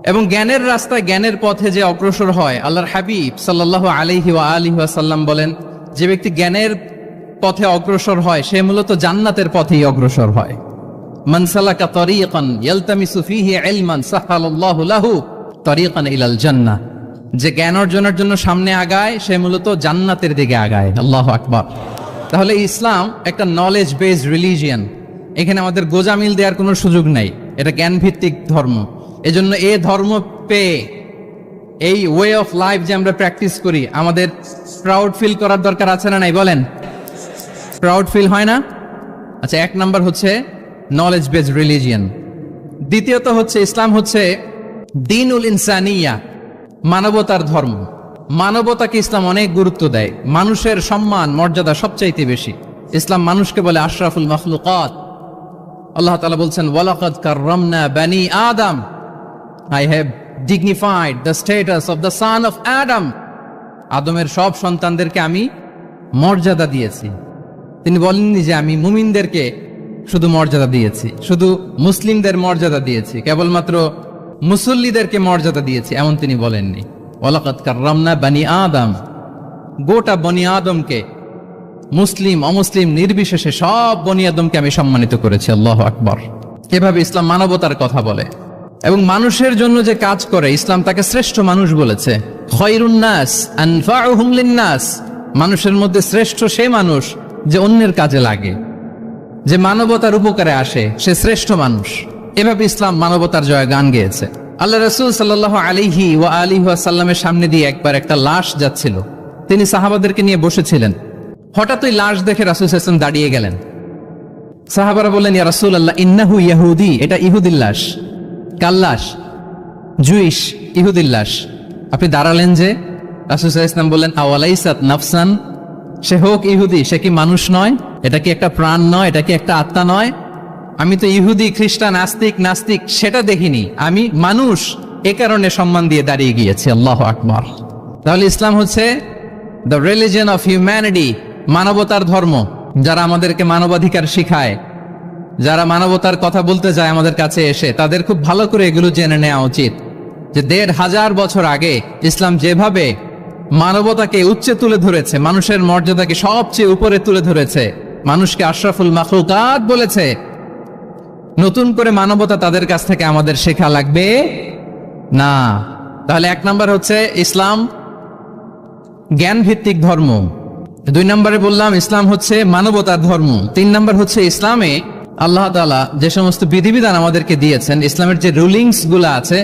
এবং জ্ঞানের রাস্তায় জ্ঞানের পথে যে অগ্রসর হয়, আল্লাহর হাবিব সাল্লাল্লাহু আলাইহি ওয়াসাল্লাম বলেন, যে ব্যক্তি জ্ঞানের পথে অগ্রসর হয় সে মূলত জান্নাতের পথেই অগ্রসর হয়। মান সালাকা তরিকান ইয়ালতামিসু ফীহি ইলমান সাহালাল্লাহু লাহু তরিকান ইলাল জান্নাহ। যে জ্ঞান অর্জনের জন্য সামনে আগায় সে মূলত জান্নাতের দিকে আগায়। আল্লাহু আকবার। তাহলে ইসলাম একটা নলেজ বেসড রিলিজিয়ান। এখানে আমাদের গোজামিল দেওয়ার কোনো সুযোগ নাই, এটা জ্ঞান ভিত্তিক ধর্ম। এজন্য এই ধর্ম পেয়ে এই ওয়ে অফ লাইফ যে আমরা প্র্যাকটিস করি, আমাদের প্রাউড ফিল করার দরকার আছে না নাই বলেন? প্রাউড ফিল হয় না? আচ্ছা, এক নাম্বার হচ্ছে নলেজ বেসড রিলিজিয়ান। দ্বিতীয়ত হচ্ছে ইসলাম হচ্ছে দ্বীনুল ইনসানিয়া, মানবতার ধর্ম। মানবতাকে ইসলাম অনেক গুরুত্ব দেয়। মানুষের সম্মান মর্যাদা সবচাইতে বেশি। ইসলাম মানুষকে বলে আশরাফুল মাখলুকাত। আল্লাহ তাআলা বলছেন, ওয়ালাকাদ কাররামনা বানি আদম, I have dignified the status of the son of Adam. আদমের সব সন্তানদেরকে আমি মর্যাদা দিয়েছি। তিনি বলেননি যে আমি মুমিনদেরকে শুধু মর্যাদা দিয়েছি, শুধু মুসলিমদের মর্যাদা দিয়েছি, কেবলমাত্র মুসল্লিদেরকে মর্যাদা দিয়েছি, এমন তিনি বলেননি। ওয়ালাকাদ কাররামনা বানি আদম, গোটা বনি আদমকে, মুসলিম অমুসলিম নির্বিশেষে সব বনি আদমকে আমি সম্মানিত করেছি। আল্লাহু আকবার। এভাবে ইসলাম মানবতার কথা বলে এবং মানুষের জন্য যে কাজ করে ইসলাম তাকে শ্রেষ্ঠ মানুষ বলেছে। খায়রুন নাস আনফাউহুম লিন-নাস, মানুষের মধ্যে শ্রেষ্ঠ সে মানুষ যে অন্যের কাজে লাগে, যে মানবতার উপকারে আসে, সে শ্রেষ্ঠ মানুষ। এভাবে ইসলাম মানবতার জয়গান গেয়েছে। আল্লাহ রাসূল সাল্লাল্লাহু আলাইহি ওয়াসাল্লামের সামনে দিয়ে একবার একটা লাশ যাচ্ছিল। তিনি সাহাবাদেরকে নিয়ে বসেছিলেন। হঠাৎ ওই লাশ দেখে রাসূল সাল্লাল্লাহু আলাইহি ওয়াসাল্লাম দাঁড়িয়ে গেলেন। সাহাবারা বললেন, ইয়া রাসূলুল্লাহ, ইন্নাহু ইয়াহুদি, এটা ইহুদির লাশ। কার লাশ? জুইশ ইহুদির লাশ। আপনি দাঁড়ালেন যে? রাসূল সাল্লাল্লাহু আলাইহি ওয়াসাল্লাম বললেন, আওয়ালাইসাত নাফসান, সে হোক ইহুদি, সে কি মানুষ নয়? এটা কি একটা প্রাণ নয়? এটা কি একটা আত্মা নয়? আমি তো ইহুদি, খ্রিস্টান, আস্তিক, নাস্তিক সেটা দেখিনি, আমি মানুষ, এ কারণে সম্মান দিয়ে দাঁড়িয়ে গিয়েছি। আল্লাহু আকবার। তাহলে ইসলাম হচ্ছে দ্য রিলিজিয়ন অফ হিউম্যানিটি, মানবতার ধর্ম। যারা আমাদেরকে মানবাধিকার শিখায়, যারা মানবতার কথা বলতে যায় আমাদের কাছে এসে, তাদের খুব ভালো করে এগুলো জেনে নেওয়া উচিত যে ১৫০০ বছর আগে ইসলাম যেভাবে মানবতাকে উচ্চে তুলে ধরেছে, মানুষের মর্যাদাকে সবচেয়ে উপরে তুলে ধরেছে, মানুষকে আশরাফুল মাখলুকাত বলেছে, নতুন করে মানবতা তাদের কাছ থেকে আমাদের শেখা লাগবে না। তাহলে এক নাম্বার হচ্ছে ইসলাম জ্ঞান ভিত্তিক ধর্ম। ২ নম্বরে বললাম ইসলাম হচ্ছে মানবতার ধর্ম। ৩ নম্বর হচ্ছে ইসলামে আল্লাহ তাআলা যে সমস্ত বিধিবিধান আমাদেরকে দিয়েছেন, ইসলামের যে রুলিংস গুলো আছে